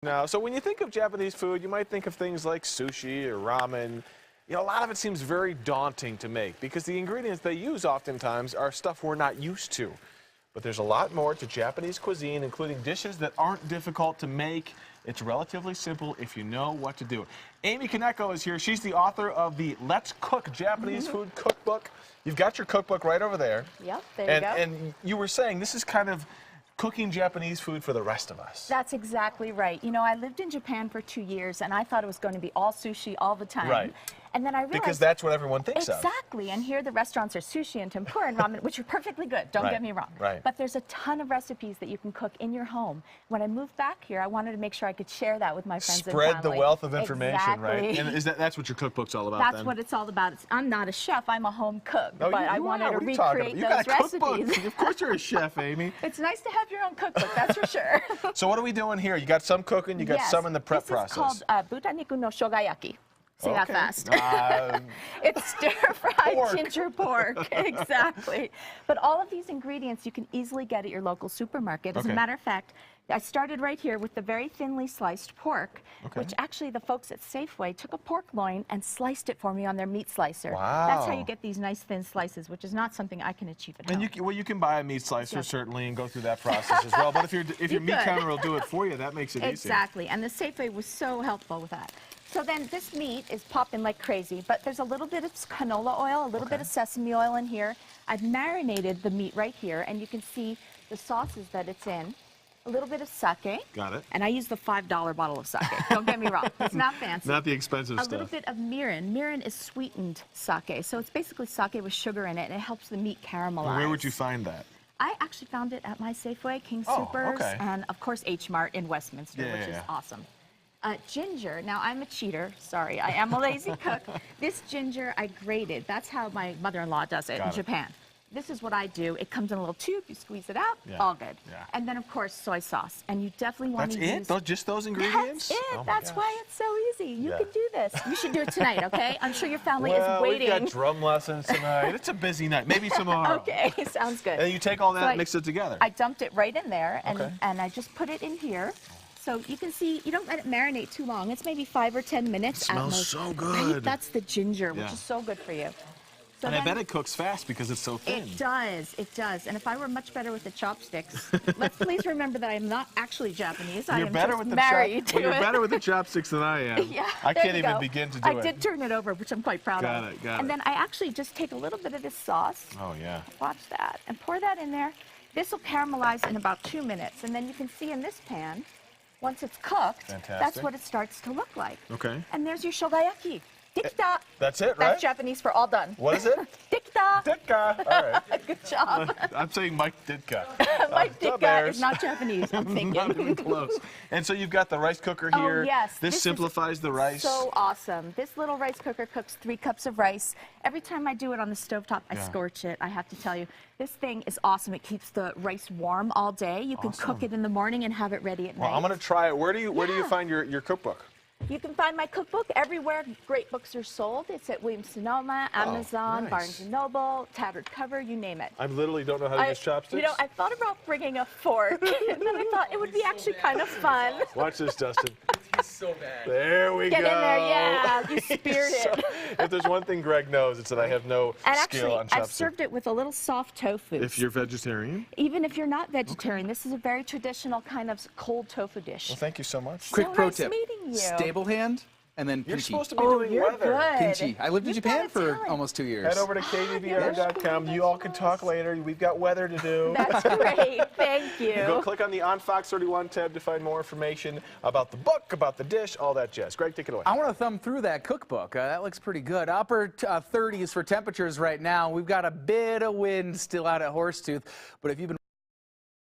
Now, so when you think of Japanese food, you might think of things like sushi or ramen. You know, a lot of it seems very daunting to make because the ingredients they use oftentimes are stuff we're not used to. But there's a lot more to Japanese cuisine, including dishes that aren't difficult to make. It's relatively simple if you know what to do. Amy Kaneko is here. She's the author of the Let's Cook Japanese Food Cookbook. You've got your cookbook right over there. Yep, there you go. And you were saying this is kind of cooking Japanese food for the rest of us. That's exactly right. You know, I lived in Japan for 2 years, and I thought it was going to be all sushi all the time. Right. And then I realized... Because that's what everyone thinks of. Exactly. And here the restaurants are sushi and tempura and ramen, which are perfectly good. Don't get me wrong. Right. But there's a ton of recipes that you can cook in your home. When I moved back here, I wanted to make sure I could share that with my friends and family. Spread the wealth of information, right? Exactly. And that's what your cookbook's all about, That's then? what it's all about. I'm not a chef. I'm a home cook. No, but I wanted to recreate those recipes. Of course you're a chef, Amy. It's nice to have your own cookbook, that's for sure. So what are we doing here? You got some cooking, you got some in the prep process. This is called butaniku no shogayaki. Say that fast. It's stir-fried ginger pork. Exactly. But all of these ingredients you can easily get at your local supermarket. As a matter of fact, I started right here with the very thinly sliced pork, which actually the folks at Safeway took a pork loin and sliced it for me on their meat slicer. Wow. That's how you get these nice thin slices, which is not something I can achieve at home. And you can buy a meat slicer certainly and go through that process as well. But if your meat counter will do it for you, that makes it easy. Exactly. And the Safeway was so helpful with that. So then this meat is popping like crazy, but there's a little bit of canola oil, a little bit of sesame oil in here. I've marinated the meat right here, and you can see the sauces that it's in. A little bit of sake. Got it. And I use the $5 bottle of sake. Don't get me wrong. It's not fancy. Not the expensive stuff. A little bit of mirin. Mirin is sweetened sake. So it's basically sake with sugar in it, and it helps the meat caramelize. Where would you find that? I actually found it at my Safeway, King Soopers, and of course H Mart in Westminster, which is awesome. Ginger. Now, I'm a cheater. Sorry, I am a lazy cook. This ginger I grated. That's how my mother-in-law does it in Japan. This is what I do. It comes in a little tube. You squeeze it out. All good. And then, of course, soy sauce. And you definitely want to use... That's it? Just those ingredients? That's it. That's why it's so easy. You can do this. You should do it tonight, okay? I'm sure your family is waiting. We've got drum lessons tonight. It's a busy night. Maybe tomorrow. Okay, sounds good. And you take all that and mix it together. I dumped it right in there, and I just put it in here. So you can see, you don't let it marinate too long. It's maybe 5 or 10 minutes. It smells so good. Right? That's the ginger, which is so good for you. So and I bet it cooks fast because it's so thin. It does, it does. And if I were much better with the chopsticks, let's please remember that I'm not actually Japanese. I am just married to it. You're better with the chopsticks than I am. I can't even begin to do it. I did turn it over, which I'm quite proud of. Got it. And then I actually just take a little bit of this sauce. Oh, yeah. Watch that. And pour that in there. This will caramelize in about 2 minutes. And then you can see in this pan, once it's cooked, that's what it starts to look like. Okay. And there's your shogayaki. Dikita. That's it, right? That's Japanese for all done. What is it? Dikita. Ditka. All right. Good job. I'm saying Mike Ditka. Mike Ditka is not Japanese, I'm thinking. Not even close. And so you've got the rice cooker here. Oh, yes. This simplifies the rice. So awesome. This little rice cooker cooks 3 cups of rice. Every time I do it on the stovetop, I scorch it, I have to tell you. This thing is awesome. It keeps the rice warm all day. You can cook it in the morning and have it ready at night. Well, I'm going to try it. Where do you find your cookbook? You can find my cookbook everywhere great books are sold. It's at Williams-Sonoma, Amazon, Barnes & Noble, Tattered Cover, you name it. I literally don't know how to use chopsticks. You know, I thought about bringing a fork, and then I thought it would be actually kind of fun. Watch this, Dustin. He's so bad. There we go. Get in there, yeah. You speared it. If there's one thing Greg knows, it's that I have no skill on chopsticks. I've served it with a little soft tofu. If you're vegetarian? Even if you're not vegetarian, this is a very traditional kind of cold tofu dish. Well, thank you so much. Quick pro tip. Meeting you. Stable hand. And then you're kimchi. supposed to be doing weather. Good. Kimchi. I lived in Japan for almost 2 years. Head over to KVVR.com. You all can talk later. We've got weather to do. That's great. Thank you. Go click on the On Fox 31 tab to find more information about the book, about the dish, all that jazz. Greg, take it away. I want to thumb through that cookbook. That looks pretty good. Upper 30s for temperatures right now. We've got a bit of wind still out at Horsetooth, but if you've been